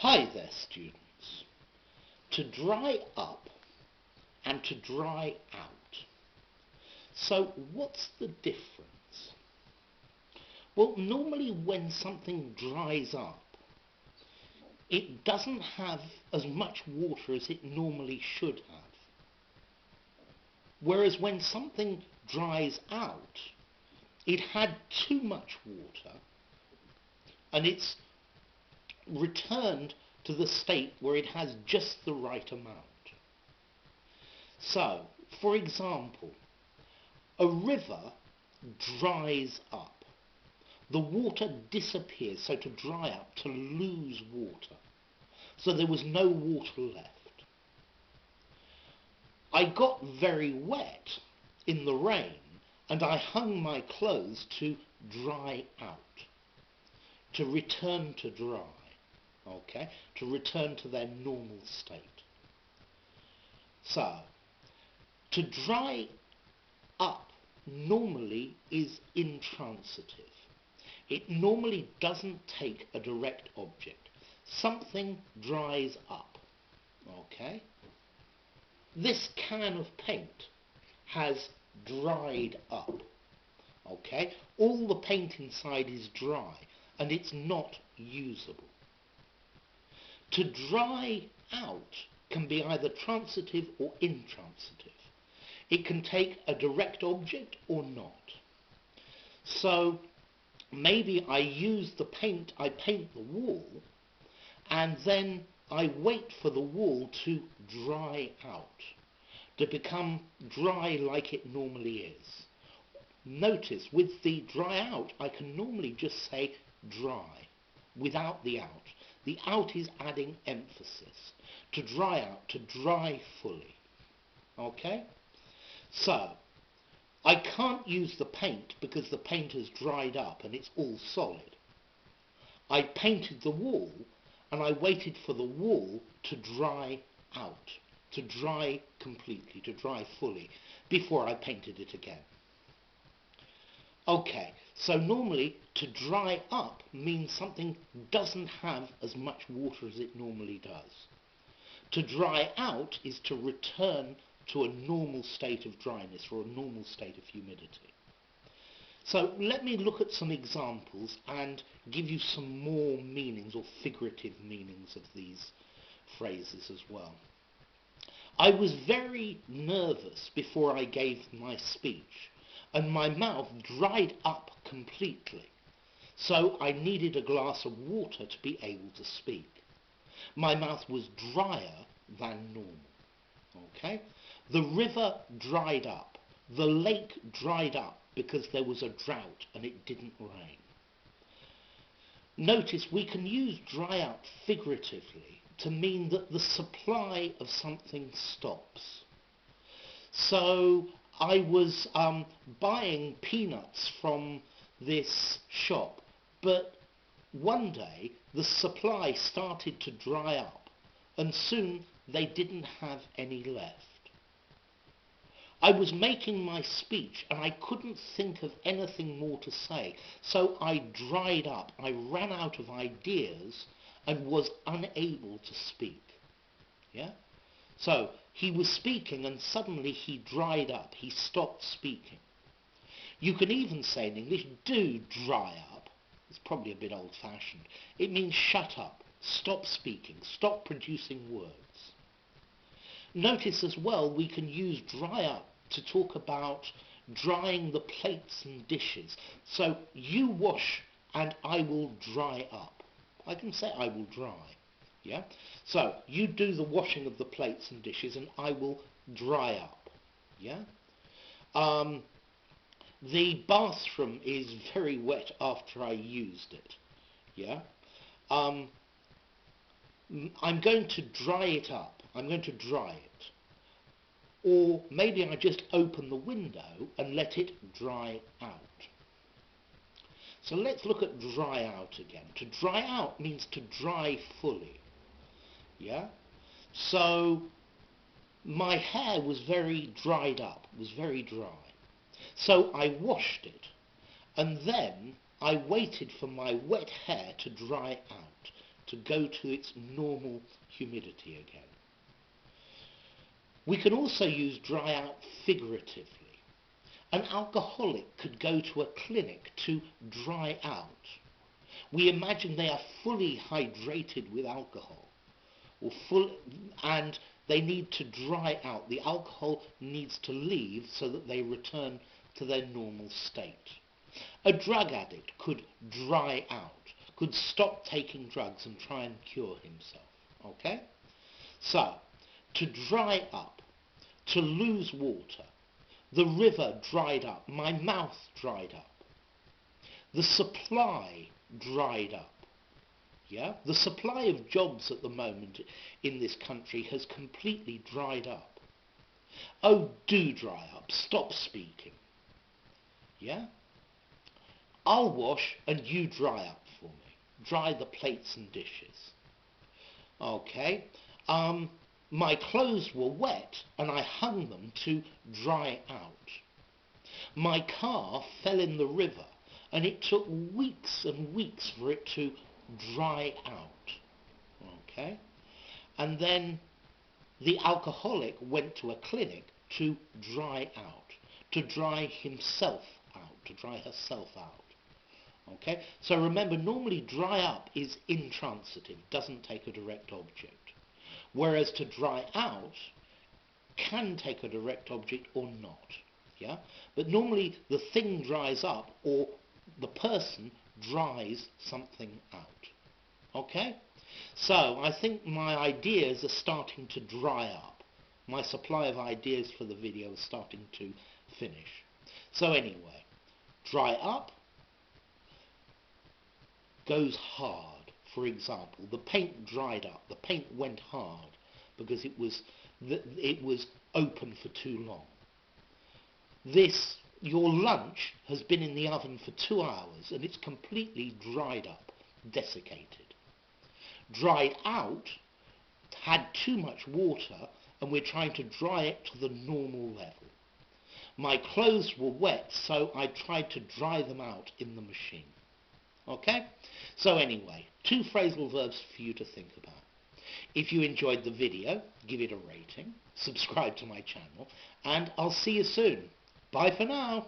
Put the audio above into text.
Hi there, students. To dry up and to dry out. So what's the difference? Well, normally when something dries up, it doesn't have as much water as it normally should have. Whereas when something dries out, it had too much water and it's returned to the state where it has just the right amount. So, for example, a river dries up. The water disappears, so to dry up, to lose water. So there was no water left. I got very wet in the rain and I hung my clothes to dry out, to return to dry, okay, to return to their normal state. So, to dry up normally is intransitive. It normally doesn't take a direct object. Something dries up, okay? This can of paint has dried up, okay? All the paint inside is dry and it's not usable. To dry out can be either transitive or intransitive. It can take a direct object or not. So maybe I use the paint, I paint the wall, and then I wait for the wall to dry out, to become dry like it normally is. Notice, with the dry out, I can normally just say dry, without the out. The out is adding emphasis. To dry out, to dry fully. Okay? So, I can't use the paint because the paint has dried up and it's all solid. I painted the wall and I waited for the wall to dry out, to dry completely, to dry fully, before I painted it again. Okay, so normally to dry up means something doesn't have as much water as it normally does. To dry out is to return to a normal state of dryness or a normal state of humidity. So let me look at some examples and give you some more meanings or figurative meanings of these phrases as well. I was very nervous before I gave my speech, and my mouth dried up completely, so I needed a glass of water to be able to speak. My mouth was drier than normal. Okay? The river dried up. The lake dried up because there was a drought and it didn't rain. Notice we can use dry out figuratively to mean that the supply of something stops. So I was buying peanuts from this shop, but one day the supply started to dry up and soon they didn't have any left. I was making my speech and I couldn't think of anything more to say, so I dried up. I ran out of ideas and was unable to speak. Yeah? So he was speaking and suddenly he dried up. He stopped speaking. You can even say in English, do dry up. It's probably a bit old-fashioned. It means shut up, stop speaking, stop producing words. Notice as well we can use dry up to talk about drying the plates and dishes. So you wash and I will dry up. I can say I will dry. Yeah? So you do the washing of the plates and dishes and I will dry up. Yeah? The bathroom is very wet after I used it. Yeah? I'm going to dry it up. I'm going to dry it. Or maybe I just open the window and let it dry out. So let's look at dry out again. To dry out means to dry fully. Yeah? So my hair was very dried up, was very dry. So I washed it and then I waited for my wet hair to dry out. to go to its normal humidity again. We can also use dry out figuratively. An alcoholic could go to a clinic to dry out. We imagine they are fully hydrated with alcohol, and they need to dry out. The alcohol needs to leave so that they return to their normal state. A drug addict could dry out, could stop taking drugs and try and cure himself. Okay? So, to dry up, to lose water, the river dried up, my mouth dried up, the supply dried up. Yeah? The supply of jobs at the moment in this country has completely dried up. Oh, do dry up. Stop speaking. Yeah? I'll wash and you dry up for me. Dry the plates and dishes. Okay? My clothes were wet and I hung them to dry out. My car fell in the river and it took weeks and weeks for it to dry out. Okay? And then the alcoholic went to a clinic to dry out, to dry himself out, to dry herself out. Okay? So remember, normally dry up is intransitive, doesn't take a direct object. Whereas to dry out can take a direct object or not. Yeah? But normally the thing dries up or the person dries something out. Okay? So I think my ideas are starting to dry up. My supply of ideas for the video is starting to finish. So anyway, dry up goes hard. For example, the paint dried up. The paint went hard because it was open for too long. Your lunch has been in the oven for 2 hours and it's completely dried up, desiccated. Dried out had too much water and we're trying to dry it to the normal level. My clothes were wet, so I tried to dry them out in the machine. Okay? So anyway, 2 phrasal verbs for you to think about. If you enjoyed the video, give it a rating, subscribe to my channel, and I'll see you soon. Bye for now.